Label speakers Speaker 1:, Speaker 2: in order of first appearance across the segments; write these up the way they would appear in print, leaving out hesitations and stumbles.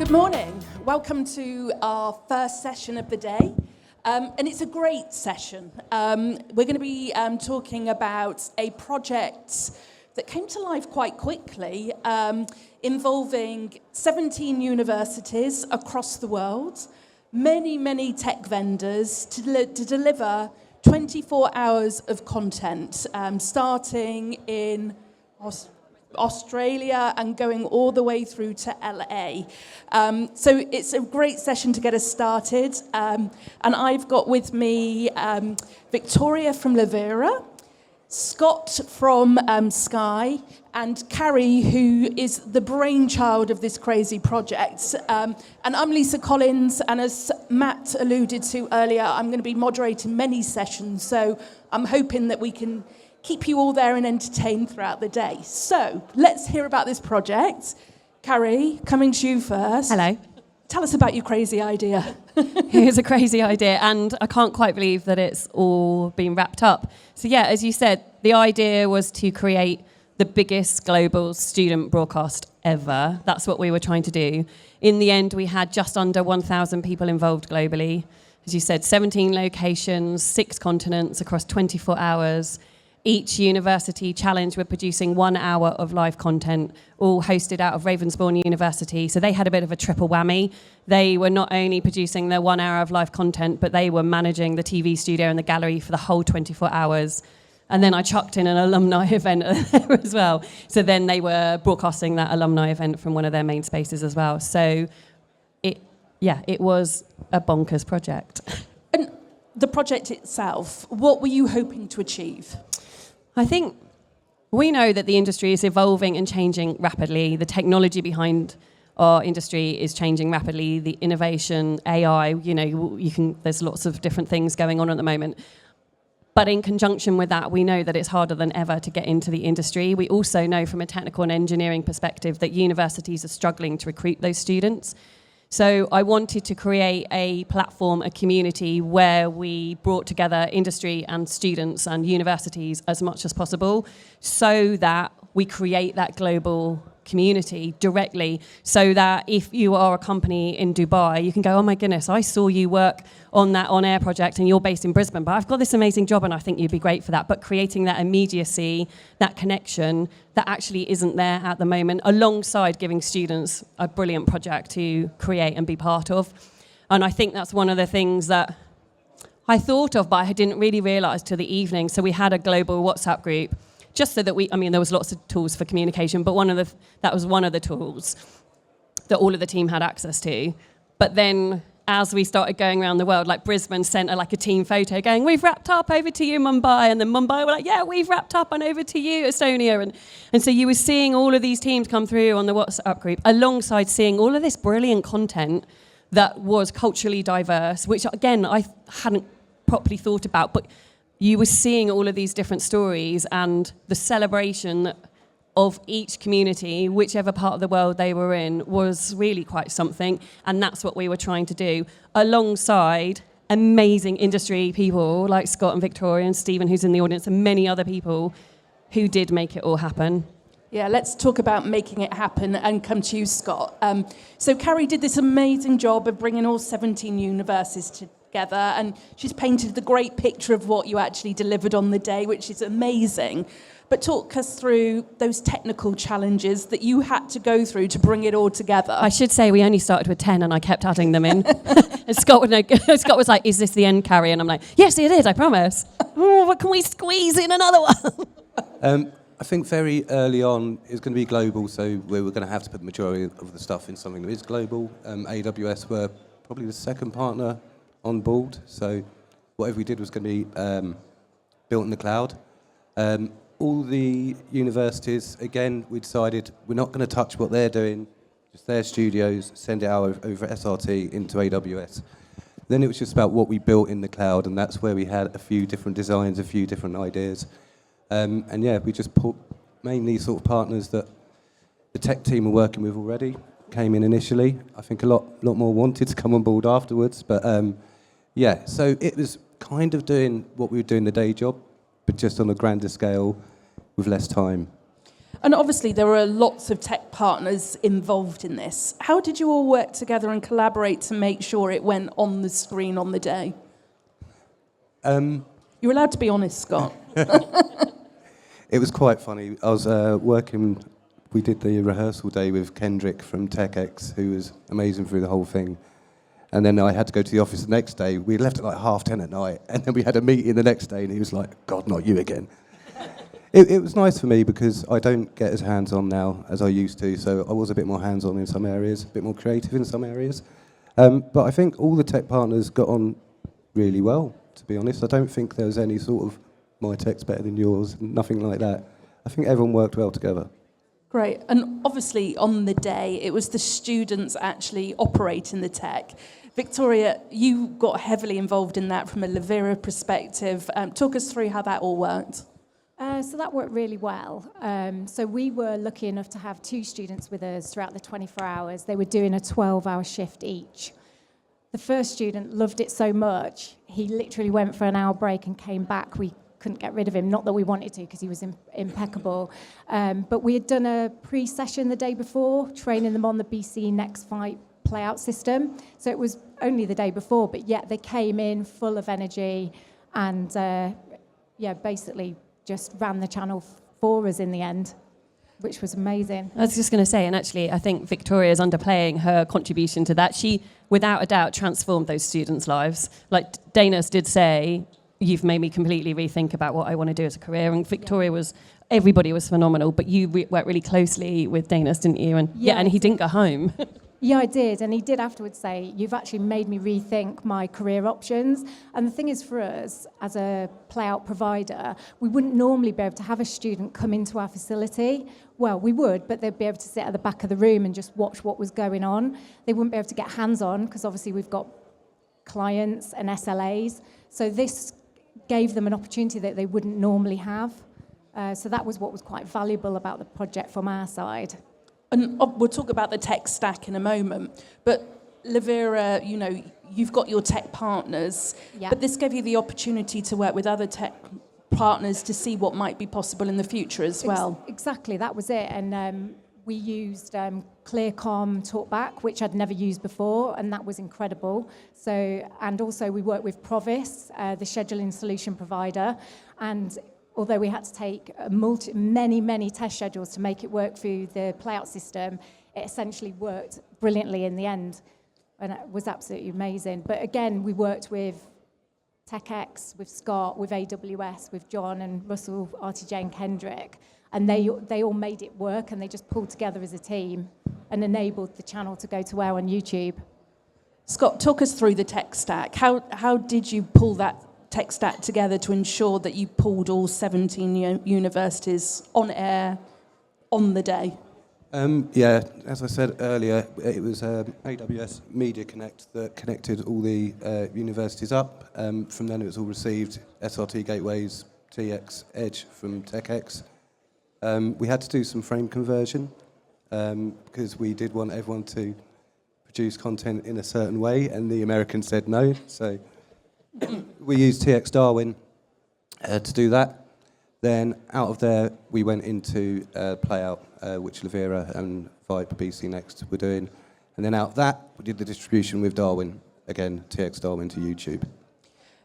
Speaker 1: Good morning. Welcome to our first session of the day. And it's a great session. We're going to be talking about a project that came to life quite quickly, involving 17 universities across the world, many tech vendors to deliver 24 hours of content, starting in Australia and going all the way through to LA. So it's a great session to get us started. And I've got with me Victoria from Lavera, Scott from Sky, and Carrie, who is the brainchild of this crazy project. And I'm Lisa Collins, and as Matt alluded to earlier, I'm going to be moderating many sessions, so I'm hoping that we can keep you all there and entertained throughout the day. So let's hear about this project. Carrie, coming to you first.
Speaker 2: Hello.
Speaker 1: Tell us about your crazy idea.
Speaker 2: Here's a crazy idea, and I can't quite believe that it's all been wrapped up. So yeah, as you said, the idea was to create the biggest global student broadcast ever. That's what we were trying to do. In the end, we had just under 1,000 people involved globally. As you said, 17 locations, 6 continents across 24 hours. Each university challenged with producing 1 hour of live content, all hosted out of Ravensbourne University. So they had a bit of a triple whammy. They were not only producing their 1 hour of live content, but they were managing the TV studio and the gallery for the whole 24 hours. And then I chucked in an alumni event there as well. So then they were broadcasting that alumni event from one of their main spaces as well. So it was a bonkers project.
Speaker 1: And the project itself, what were you hoping to achieve?
Speaker 2: I think we know that the industry is evolving and changing rapidly. The technology behind our industry is changing rapidly. The innovation, AI, there's lots of different things going on at the moment. But in conjunction with that, we know that it's harder than ever to get into the industry. We also know from a technical and engineering perspective that universities are struggling to recruit those students. So I wanted to create a platform, a community where we brought together industry and students and universities as much as possible so that we create that global community directly, so that if you are a company in Dubai, you can go, oh my goodness, I saw you work on that on-air project and you're based in Brisbane, but I've got this amazing job and I think you'd be great for that. But creating that immediacy, that connection that actually isn't there at the moment, alongside giving students a brilliant project to create and be part of. And I think that's one of the things that I thought of, but I didn't really realise till the evening. So we had a global WhatsApp group, just so that there was lots of tools for communication, but that was one of the tools that all of the team had access to. But then as we started going around the world, like Brisbane sent a team photo going, we've wrapped up, over to you, Mumbai. And then Mumbai were like, yeah, we've wrapped up and over to you, Estonia. And so you were seeing all of these teams come through on the WhatsApp group, alongside seeing all of this brilliant content that was culturally diverse, which again, I hadn't properly thought about, but you were seeing all of these different stories and the celebration of each community, whichever part of the world they were in, was really quite something. And that's what we were trying to do, alongside amazing industry people like Scott and Victoria and Stephen, who's in the audience, and many other people who did make it all happen.
Speaker 1: Yeah, let's talk about making it happen and come to you, Scott. So Carrie did this amazing job of bringing all 17 universities together, and she's painted the great picture of what you actually delivered on the day, which is amazing. But talk us through those technical challenges that you had to go through to bring it all together.
Speaker 2: I should say we only started with 10 and I kept adding them in. And Scott was like, is this the end, Carrie? And I'm like, yes, it is, I promise. Oh, but can we squeeze in another one?
Speaker 3: I think very early on it's going to be global, so we were going to have to put the majority of the stuff in something that is global. AWS were probably the second partner on board, so whatever we did was going to be built in the cloud. All the universities, again, we decided we're not going to touch what they're doing, just their studios, send it out over SRT into AWS. Then it was just about what we built in the cloud, and that's where we had a few different designs, a few different ideas. And yeah, we just put mainly sort of partners that the tech team were working with already, came in initially. I think a lot more wanted to come on board afterwards, but yeah, so it was kind of doing what we were doing the day job, but just on a grander scale with less time.
Speaker 1: And obviously there are lots of tech partners involved in this. How did you all work together and collaborate to make sure it went on the screen on the day? You're allowed to be honest, Scott.
Speaker 3: It was quite funny. I was we did the rehearsal day with Kendrick from TechX, who was amazing through the whole thing. And then I had to go to the office the next day. We left at like 10:30 at night, and then we had a meeting the next day, and he was like, God, not you again. It was nice for me because I don't get as hands-on now as I used to, so I was a bit more hands-on in some areas, a bit more creative in some areas. But I think all the tech partners got on really well, to be honest. I don't think there was any sort of, my tech's better than yours, nothing like that. I think everyone worked well together.
Speaker 1: Great. And obviously on the day, it was the students actually operating the tech. Victoria, you got heavily involved in that from a Levera perspective. Talk us through how that all worked.
Speaker 4: So that worked really well. So we were lucky enough to have 2 students with us throughout the 24 hours. They were doing a 12-hour shift each. The first student loved it so much, he literally went for an hour break and came back. We couldn't get rid of him, not that we wanted to because he was impeccable. But we had done a pre-session the day before, training them on the BC Next Fight playout system. So it was only the day before, but yet they came in full of energy and, basically just ran the channel for us in the end, which was amazing.
Speaker 2: I was just going to say, and actually I think Victoria is underplaying her contribution to that. She, without a doubt, transformed those students' lives. Like Danas did say, you've made me completely rethink about what I want to do as a career. And Victoria everybody was phenomenal, but you worked really closely with Danas, didn't you? And and he didn't go home.
Speaker 4: Yeah, I did. And he did afterwards say, you've actually made me rethink my career options. And the thing is, for us, as a play-out provider, we wouldn't normally be able to have a student come into our facility. Well, we would, but they'd be able to sit at the back of the room and just watch what was going on. They wouldn't be able to get hands-on, because obviously we've got clients and SLAs. So this gave them an opportunity that they wouldn't normally have. So that was what was quite valuable about the project from our side.
Speaker 1: And we'll talk about the tech stack in a moment, but Levera, you've got your tech partners, but this gave you the opportunity to work with other tech partners to see what might be possible in the future as well.
Speaker 4: Exactly, that was it. And we used ClearCom TalkBack, which I'd never used before, and that was incredible. And also we worked with Provis, the scheduling solution provider, and although we had to take many test schedules to make it work through the playout system, it essentially worked brilliantly in the end, and it was absolutely amazing. But again, we worked with TechX, with Scott, with AWS, with John and Russell, RTJ and Kendrick, and they all made it work, and they just pulled together as a team and enabled the channel to go to air on YouTube.
Speaker 1: Scott, talk us through the tech stack. How did you pull that tech stack together to ensure that you pulled all 17 universities on air on the day?
Speaker 3: As I said earlier, it was AWS Media Connect that connected all the universities up. From then it was all received, SRT gateways, TX Edge from TechX. We had to do some frame conversion because we did want everyone to produce content in a certain way, and the Americans said no, so we used TX Darwin to do that. Then out of there, we went into Playout, which Levera and Vibe BC Next were doing. And then out of that, we did the distribution with Darwin, again, TX Darwin to YouTube.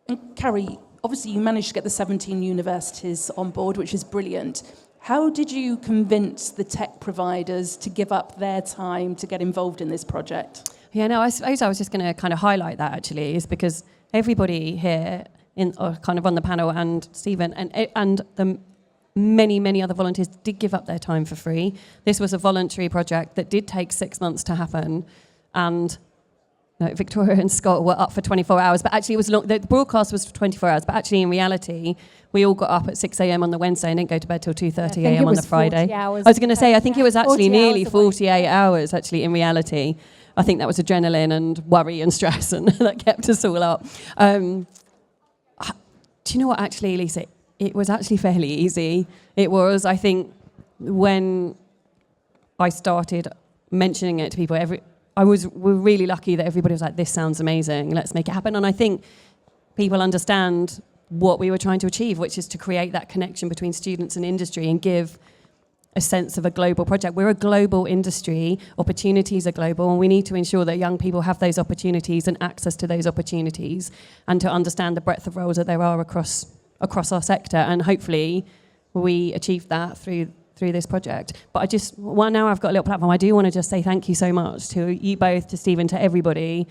Speaker 1: And Carrie, obviously you managed to get the 17 universities on board, which is brilliant. How did you convince the tech providers to give up their time to get involved in this project?
Speaker 2: Yeah, no, I suppose I was just going to kind of highlight that actually, is because everybody here kind of on the panel, and Stephen and the many other volunteers did give up their time for free. This was a voluntary project that did take 6 months to happen, and Victoria and Scott were up for 24 hours, but actually it was long. The broadcast was for 24 hours, but actually in reality, we all got up at 6 a.m. on the Wednesday and didn't go to bed till 2:30 a.m. on the Friday. I was going to say, I think it was actually nearly 48 hours actually in reality. I think that was adrenaline and worry and stress and that kept us all up. Do you know what, actually, Lisa? It was actually fairly easy. It was, I think, when I started mentioning it to people, we're really lucky that everybody was like, this sounds amazing, let's make it happen. And I think people understand what we were trying to achieve, which is to create that connection between students and industry and give a sense of a global project. We're a global industry, opportunities are global, and we need to ensure that young people have those opportunities and access to those opportunities, and to understand the breadth of roles that there are across our sector, and hopefully we achieve that through this project. But now I've got a little platform, I do want to just say thank you so much to you both, to Stephen, to everybody,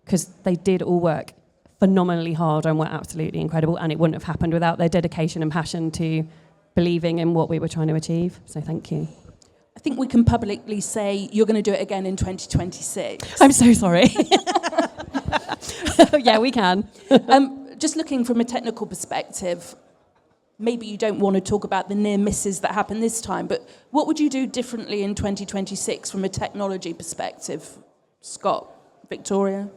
Speaker 2: because they did all work phenomenally hard and were absolutely incredible, and it wouldn't have happened without their dedication and passion to believing in what we were trying to achieve. So thank you.
Speaker 1: I think we can publicly say you're going to do it again in 2026.
Speaker 2: I'm so sorry. Yeah, we can.
Speaker 1: Just looking from a technical perspective, maybe you don't want to talk about the near misses that happened this time, but what would you do differently in 2026 from a technology perspective? Scott, Victoria?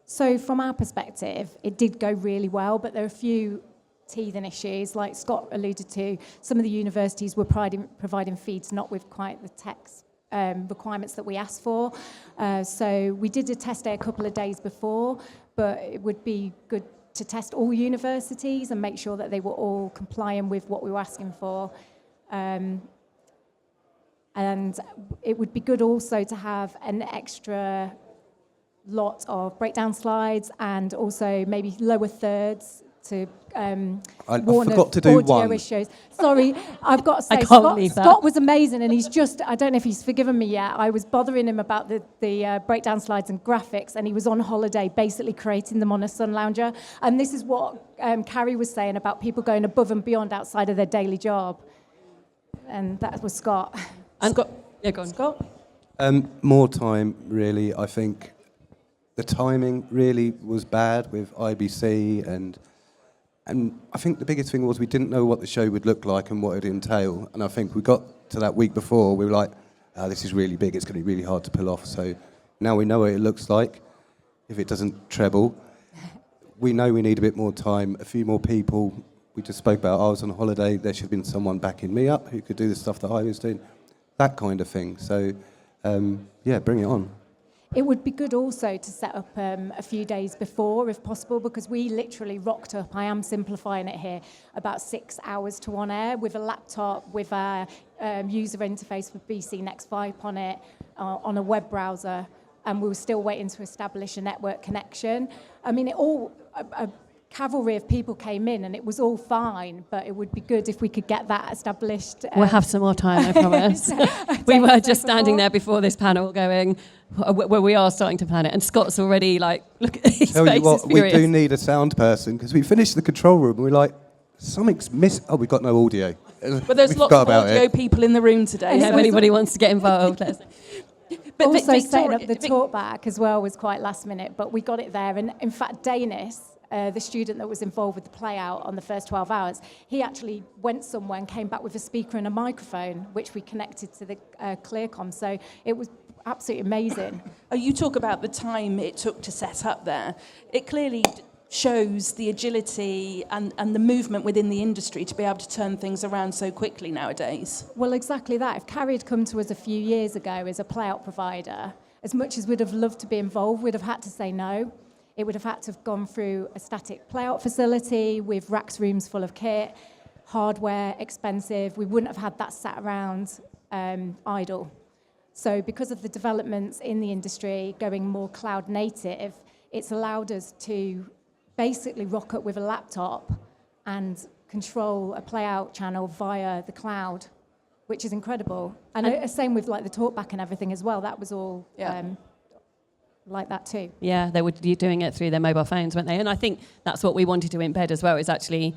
Speaker 4: So from our perspective, it did go really well, but there are a few teething issues, like Scott alluded to. Some of the universities were providing feeds not with quite the text requirements that we asked for. So we did a test day a couple of days before, but it would be good to test all universities and make sure that they were all complying with what we were asking for. And it would be good also to have an extra lot of breakdown slides and also maybe lower thirds to
Speaker 3: I forgot to do
Speaker 4: audio
Speaker 3: one.
Speaker 4: issues. Sorry, I've got to say,
Speaker 2: I can't believe that.
Speaker 4: Scott was amazing, and I don't know if he's forgiven me yet. I was bothering him about the breakdown slides and graphics, and he was on holiday basically creating them on a sun lounger. And this is what Carrie was saying about people going above and beyond outside of their daily job. And that was Scott.
Speaker 2: And
Speaker 1: Scott?
Speaker 2: Yeah, go on.
Speaker 1: Scott?
Speaker 3: More time, really. I think the timing really was bad with IBC, and I think the biggest thing was we didn't know what the show would look like and what it would entail. And I think we got to that week before, we were like, this is really big, it's going to be really hard to pull off. So now we know what it looks like, if it doesn't treble. We know we need a bit more time, a few more people. We just spoke about I was on holiday, there should have been someone backing me up who could do the stuff that I was doing, that kind of thing. So, yeah, bring it on.
Speaker 4: It would be good also to set up a few days before, if possible, because we literally rocked up, I am simplifying it here, about 6 hours to on air with a laptop, with a user interface with BC Next 5 on it, on a web browser, and we were still waiting to establish a network connection. I mean, a cavalry of people came in and it was all fine, but it would be good if we could get that established.
Speaker 2: We'll have some more time, I promise. We were just standing there before this panel going, well, we are starting to plan it. And Scott's already like, look at his
Speaker 3: Tell
Speaker 2: face
Speaker 3: you what,
Speaker 2: is
Speaker 3: we
Speaker 2: furious.
Speaker 3: do need a sound person, because we finished the control room and we're like, something's missing. Oh, we've got no audio.
Speaker 1: But there's
Speaker 3: We
Speaker 1: lots
Speaker 3: forgot
Speaker 1: of
Speaker 3: about
Speaker 1: audio
Speaker 3: it.
Speaker 1: people in the room today.
Speaker 2: Yeah, if anybody wants to get involved, let us know.
Speaker 1: But
Speaker 4: Also,
Speaker 1: Victoria-
Speaker 4: setting up the talk back as well was quite last minute, but we got it there. And in fact, Danis, the student that was involved with the play out on the first 12 hours, he actually went somewhere and came back with a speaker and a microphone, which we connected to the ClearCom. So it was absolutely amazing.
Speaker 1: Oh, you talk about the time it took to set up there. It clearly shows the agility and the movement within the industry to be able to turn things around so quickly nowadays.
Speaker 4: Well, exactly that. If Carrie had come to us a few years ago as a play-out provider, as much as we'd have loved to be involved, we'd have had to say no. It would have had to have gone through a static play-out facility with racks rooms full of kit, hardware, expensive. We wouldn't have had that sat around idle. So because of the developments in the industry going more cloud native, it's allowed us to basically rock up with a laptop and control a play-out channel via the cloud, which is incredible. And same with like the talkback and everything as well. That was all like that too.
Speaker 2: Yeah, they were doing it through their mobile phones, weren't they? And I think that's what we wanted to embed as well, is actually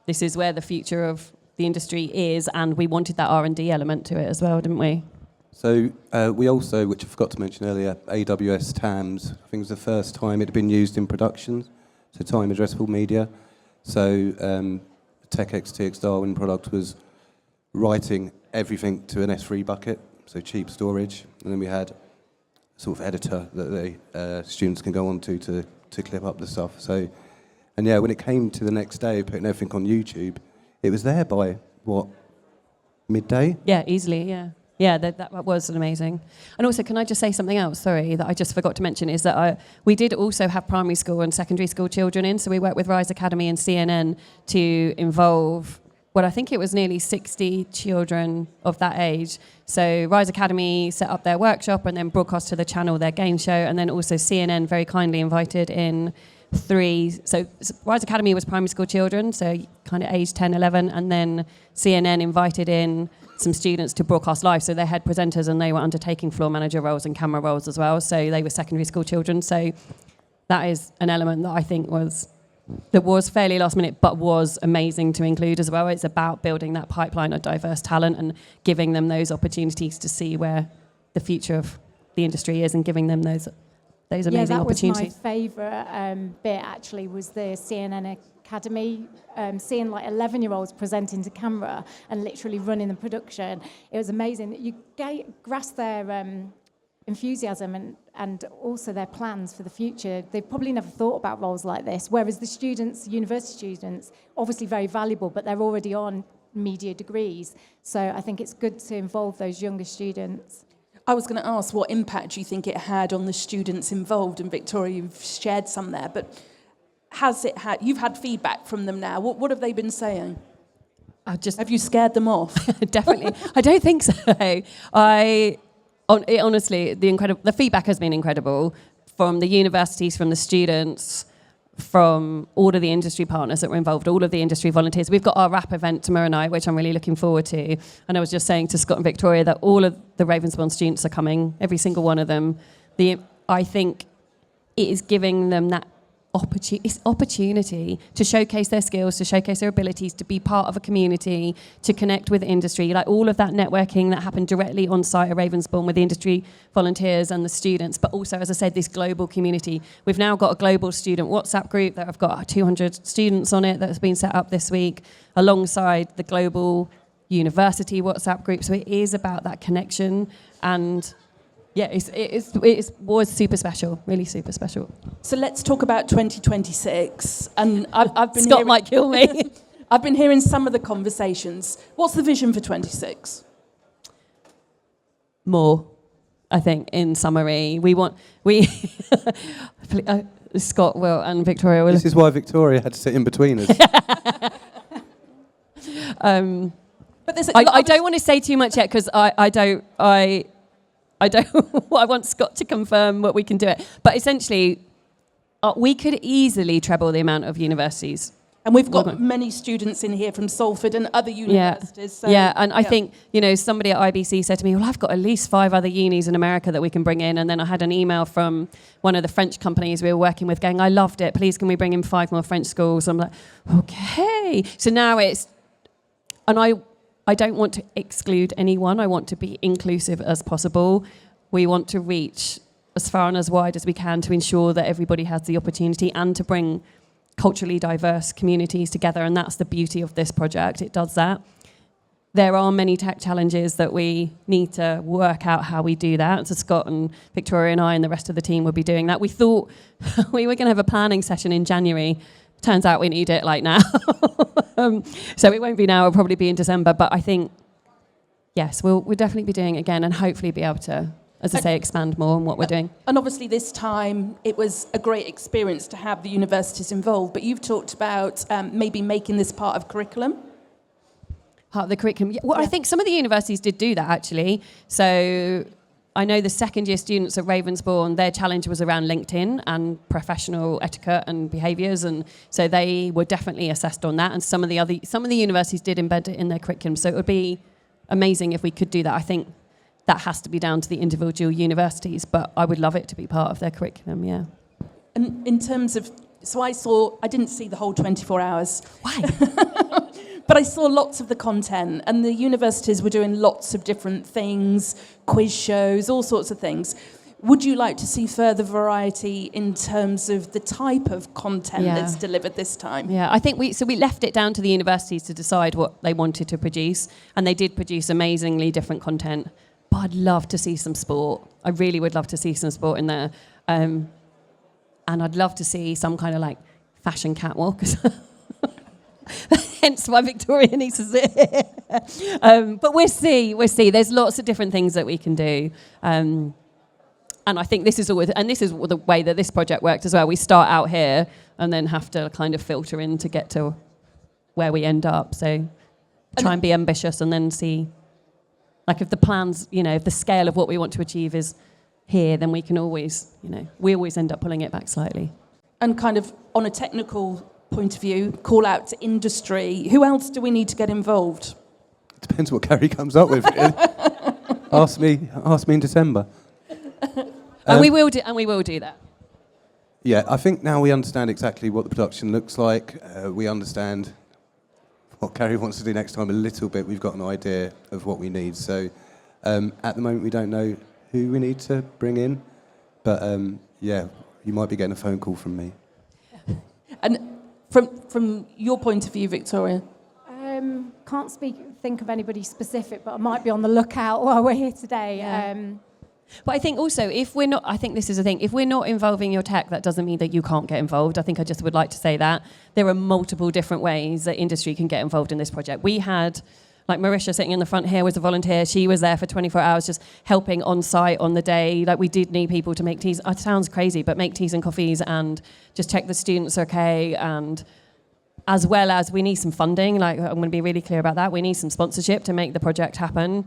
Speaker 2: this is where the future of the industry is, and we wanted that R&D element to it as well, didn't we?
Speaker 3: So we also, which I forgot to mention earlier, AWS TAMS. I think it was the first time it had been used in production, so time addressable media. So TechXTX Darwin product was writing everything to an S3 bucket, so cheap storage, and then we had a sort of editor that the students can go on to clip up the stuff. So, and yeah, when it came to the next day, putting everything on YouTube, it was there by, what, midday?
Speaker 2: Yeah, easily, yeah. Yeah, that was amazing. And also, can I just say something else, sorry, that I just forgot to mention, is that we did also have primary school and secondary school children in, so we worked with Rise Academy and CNN to involve I think it was nearly 60 children of that age. So Rise Academy set up their workshop and then broadcast to the channel their game show, and then also CNN very kindly invited in 3. So Rise Academy was primary school children, so kind of age 10, 11, and then CNN invited in some students to broadcast live. So they had presenters and they were undertaking floor manager roles and camera roles as well. So they were secondary school children. So that is an element that I think was fairly last minute, but was amazing to include as well. It's about building that pipeline of diverse talent and giving them those opportunities to see where the future of the industry is and giving them those amazing opportunities.
Speaker 4: My favourite bit actually was the CNN Academy, seeing like 11-year-olds presenting to camera and literally running the production. It was amazing. You grasp their enthusiasm and also their plans for the future. They've probably never thought about roles like this, whereas the students, university students, obviously very valuable, but they're already on media degrees. So I think it's good to involve those younger students.
Speaker 1: I was going to ask what impact do you think it had on the students involved, and Victoria, you've shared some there, but you've had feedback from them now. What have they been saying? Have you scared them off?
Speaker 2: Definitely. I don't think so. Honestly, the feedback has been incredible from the universities, from the students, from all of the industry partners that were involved, all of the industry volunteers. We've got our rap event tomorrow night, which I'm really looking forward to. And I was just saying to Scott and Victoria that all of the Ravensbourne students are coming, every single one of them. I think it is giving them that opportunity to showcase their skills, to showcase their abilities, to be part of a community, to connect with industry, like all of that networking that happened directly on site at Ravensbourne with the industry volunteers and the students, but also, as I said, this global community. We've now got a global student WhatsApp group that I've got 200 students on it that has been set up this week, alongside the global university WhatsApp group. So it is about that connection, and yeah, it was super special, really super special.
Speaker 1: So let's talk about 2026. And I've been
Speaker 2: Scott might kill me.
Speaker 1: I've been hearing some of the conversations. What's the vision for 26?
Speaker 2: More, I think, in summary. Scott will and Victoria will.
Speaker 3: This is why Victoria had to sit in between us.
Speaker 2: But I don't want to say too much yet, because I want Scott to confirm what we can do it. But essentially, we could easily treble the amount of universities.
Speaker 1: And we've got many students in here from Salford and other universities.
Speaker 2: Yeah, so, I think, somebody at IBC said to me, well, I've got at least 5 other unis in America that we can bring in. And then I had an email from one of the French companies we were working with going, I loved it. Please, can we bring in 5 more French schools? I'm like, okay. So now I don't want to exclude anyone. I want to be inclusive as possible. We want to reach as far and as wide as we can to ensure that everybody has the opportunity, and to bring culturally diverse communities together. And that's the beauty of this project. It does that. There are many tech challenges that we need to work out how we do that. So Scott and Victoria and I and the rest of the team will be doing that. We thought we were going to have a planning session in January. Turns out we need it like now. So it won't be now, it'll probably be in December. But I think, yes, we'll definitely be doing it again, and hopefully be able to, as I say, expand more on what we're doing.
Speaker 1: And obviously this time it was a great experience to have the universities involved, but you've talked about maybe making this part of curriculum.
Speaker 2: Part of the curriculum. Yeah, I think some of the universities did do that, actually. So I know the second year students at Ravensbourne, their challenge was around LinkedIn and professional etiquette and behaviours, and so they were definitely assessed on that. And some of the universities did embed it in their curriculum. So it would be amazing if we could do that. I think that has to be down to the individual universities, but I would love it to be part of their curriculum. Yeah.
Speaker 1: And in terms of, so I didn't see the whole 24 hours.
Speaker 2: Why?
Speaker 1: But I saw lots of the content, and the universities were doing lots of different things, quiz shows, all sorts of things. Would you like to see further variety in terms of the type of content that's delivered this time?
Speaker 2: Yeah, I think we left it down to the universities to decide what they wanted to produce, and they did produce amazingly different content. But I'd love to see some sport. I really would love to see some sport in there. And I'd love to see some kind of like fashion catwalk. Hence why Victoria needs to sit here. But we'll see. There's lots of different things that we can do. And I think this is the way that this project worked as well. We start out here and then have to kind of filter in to get to where we end up. So try and be ambitious and then see, like if the plans, if the scale of what we want to achieve is here, then we can always, we always end up pulling it back slightly.
Speaker 1: And kind of on a technical point of view, call out to industry. Who else do we need to get involved?
Speaker 3: It depends what Carrie comes up with. Really. Ask me in December.
Speaker 2: And we will do that.
Speaker 3: Yeah, I think now we understand exactly what the production looks like. We understand what Carrie wants to do next time a little bit. We've got an idea of what we need. So at the moment, we don't know who we need to bring in. But yeah, you might be getting a phone call from me.
Speaker 1: And from your point of view, Victoria?
Speaker 4: Can't think of anybody specific, but I might be on the lookout while we're here today.
Speaker 2: Yeah. But I think also, I think this is the thing, if we're not involving your tech, that doesn't mean that you can't get involved. I think I just would like to say that. There are multiple different ways that industry can get involved in this project. We had, like Marisha sitting in the front here was a volunteer. She was there for 24 hours just helping on site on the day. Like we did need people to make teas. It sounds crazy, but make teas and coffees and just check the students are okay. And as well as we need some funding. Like I'm going to be really clear about that. We need some sponsorship to make the project happen.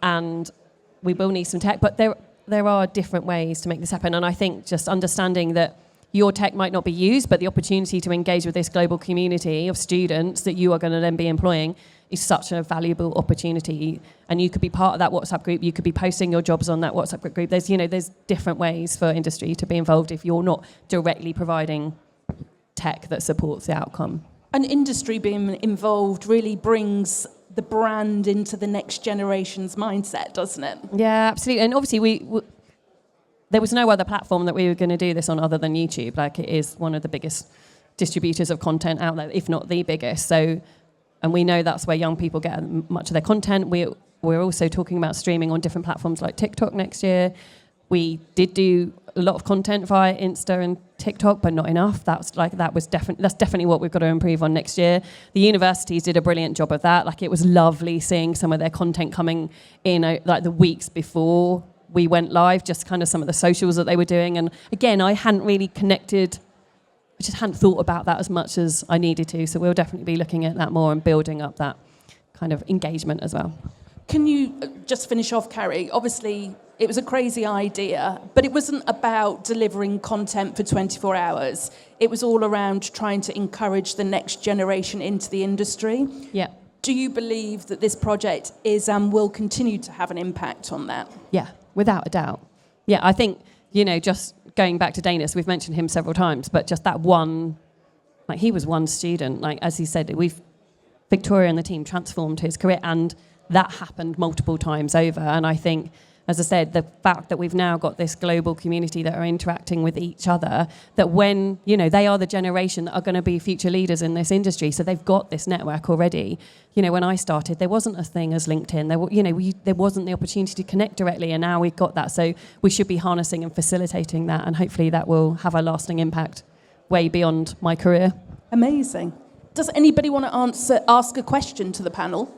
Speaker 2: And we will need some tech, but there are different ways to make this happen. And I think just understanding that your tech might not be used, but the opportunity to engage with this global community of students that you are going to then be employing is such a valuable opportunity. And you could be part of that WhatsApp group. You could be posting your jobs on that WhatsApp group. There's different ways for industry to be involved if you're not directly providing tech that supports the outcome.
Speaker 1: And industry being involved really brings the brand into the next generation's mindset, doesn't it?
Speaker 2: Yeah, absolutely. And obviously, there was no other platform that we were going to do this on other than YouTube. Like it is one of the biggest distributors of content out there, if not the biggest. So, and we know that's where young people get much of their content. We're also talking about streaming on different platforms like TikTok next year. We did do a lot of content via Insta and TikTok, but not enough. That's definitely what we've got to improve on next year. The universities did a brilliant job of that. Like it was lovely seeing some of their content coming in like the weeks before we went live, just kind of some of the socials that they were doing. And again, I hadn't really connected, I just hadn't thought about that as much as I needed to. So we'll definitely be looking at that more and building up that kind of engagement as well.
Speaker 1: Can you just finish off, Carrie? Obviously, it was a crazy idea, but it wasn't about delivering content for 24 hours. It was all around trying to encourage the next generation into the industry.
Speaker 2: Yeah.
Speaker 1: Do you believe that this project is and will continue to have an impact on that?
Speaker 2: Yeah, without a doubt. Yeah, I think, just going back to Danis, we've mentioned him several times, but just that one, like he was one student. Like, as he said, Victoria and the team transformed his career, and that happened multiple times over. And I think, as I said, the fact that we've now got this global community that are interacting with each other, that when, they are the generation that are going to be future leaders in this industry, so they've got this network already. When I started, there wasn't a thing as LinkedIn. There wasn't the opportunity to connect directly, and now we've got that. So we should be harnessing and facilitating that, and hopefully that will have a lasting impact way beyond my career.
Speaker 1: Amazing. Does anybody want to ask a question to the panel?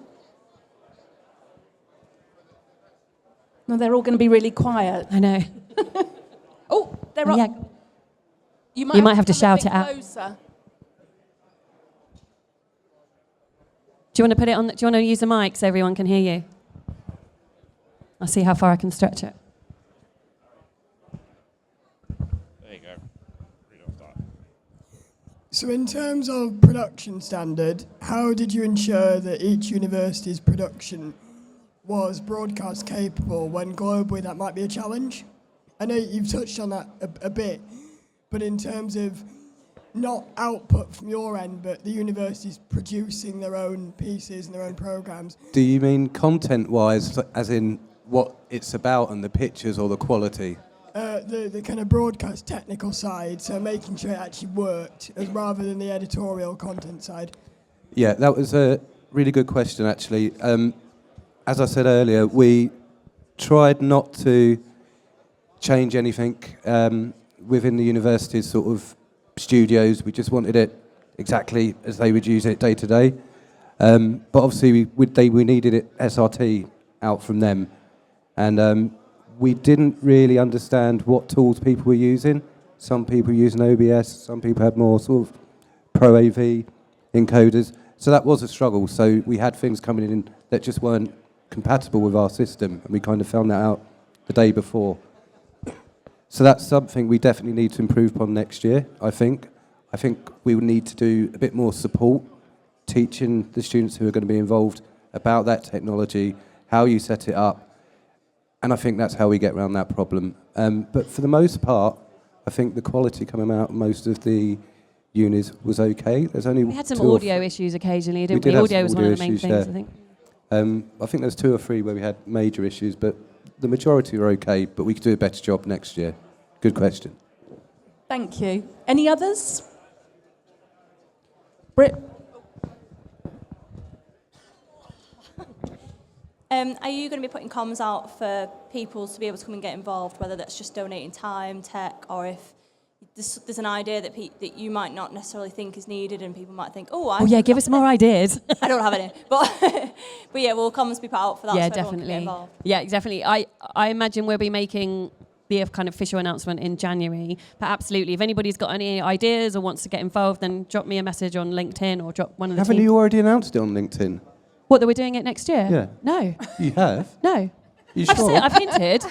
Speaker 1: No, they're all going to be really quiet.
Speaker 2: I know.
Speaker 1: Oh, they're up.
Speaker 2: Yeah.
Speaker 1: You
Speaker 2: might have to
Speaker 1: come a
Speaker 2: shout
Speaker 1: bit
Speaker 2: it out.
Speaker 1: closer.
Speaker 2: Do you want to put it on? Do you want to use the mic so everyone can hear you? I'll see how far I can stretch it.
Speaker 5: There you go. Read off that.
Speaker 6: So in terms of production standard, how did you ensure that each university's production was broadcast capable when globally that might be a challenge? I know you've touched on that a bit, but in terms of not output from your end, but the universities producing their own pieces and their own programs.
Speaker 3: Do you mean content-wise, as in what it's about and the pictures or the quality?
Speaker 6: The kind of broadcast technical side, so making sure it actually worked, rather than the editorial content side.
Speaker 3: Yeah, that was a really good question, actually. As I said earlier, we tried not to change anything within the university's sort of studios. We just wanted it exactly as they would use it day to day. But obviously we needed it SRT out from them. And we didn't really understand what tools people were using. Some people using OBS, some people had more sort of Pro AV encoders. So that was a struggle. So we had things coming in that just weren't compatible with our system, and we kind of found that out the day before. So that's something we definitely need to improve upon next year, I think. I think we will need to do a bit more support, teaching the students who are going to be involved about that technology, how you set it up, and I think that's how we get around that problem. But for the most part, I think the quality coming out of most of the unis was okay. There's only
Speaker 2: We had some
Speaker 3: 2 or
Speaker 2: audio issues occasionally, didn't
Speaker 3: We
Speaker 2: we?
Speaker 3: did have
Speaker 2: Audio
Speaker 3: some
Speaker 2: was one of
Speaker 3: audio
Speaker 2: the main
Speaker 3: issues,
Speaker 2: things,
Speaker 3: yeah.
Speaker 2: I think.
Speaker 3: I think there's 2 or 3 where we had major issues, but the majority are okay, but we could do a better job next year. Good question.
Speaker 1: Thank you. Any others? Britt?
Speaker 7: Are you going to be putting comms out for people to be able to come and get involved, whether that's just donating time, tech, or if there's an idea that that you might not necessarily think is needed and people might think,
Speaker 2: Oh yeah, give us more ideas.
Speaker 7: I don't have any. But yeah, will comms be put out for that
Speaker 2: Yeah,
Speaker 7: so everyone can get
Speaker 2: definitely.
Speaker 7: involved?
Speaker 2: Yeah, definitely. I imagine we'll be making the kind of official announcement in January. But absolutely, if anybody's got any ideas or wants to get involved, then drop me a message on LinkedIn or drop one of the
Speaker 3: Haven't
Speaker 2: team.
Speaker 3: you already announced it on LinkedIn?
Speaker 2: What, that we're doing it next year?
Speaker 3: Yeah.
Speaker 2: No.
Speaker 3: You have?
Speaker 2: No.
Speaker 3: You
Speaker 2: I've,
Speaker 3: sure?
Speaker 2: said, I've hinted.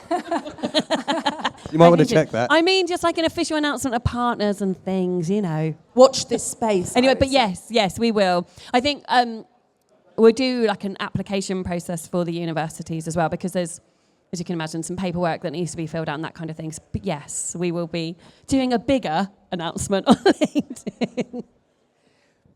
Speaker 3: You might want to
Speaker 2: hinted.
Speaker 3: check that.
Speaker 2: I mean, just like an official announcement of partners and things, you know.
Speaker 1: Watch this space.
Speaker 2: Anyway,
Speaker 1: I would
Speaker 2: but
Speaker 1: say.
Speaker 2: yes, we will. I think we'll do like an application process for the universities as well, because there's, as you can imagine, some paperwork that needs to be filled out and that kind of things. But yes, we will be doing a bigger announcement on LinkedIn.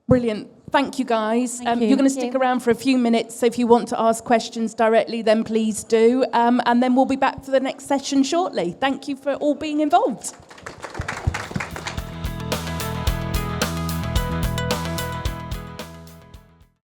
Speaker 1: Brilliant. Thank you, guys.
Speaker 2: Thank you.
Speaker 1: You're going to
Speaker 7: Thank
Speaker 1: stick
Speaker 7: you.
Speaker 1: around for a few minutes, so if you want to ask questions directly, then please do. And then we'll be back for the next session shortly. Thank you for all being involved.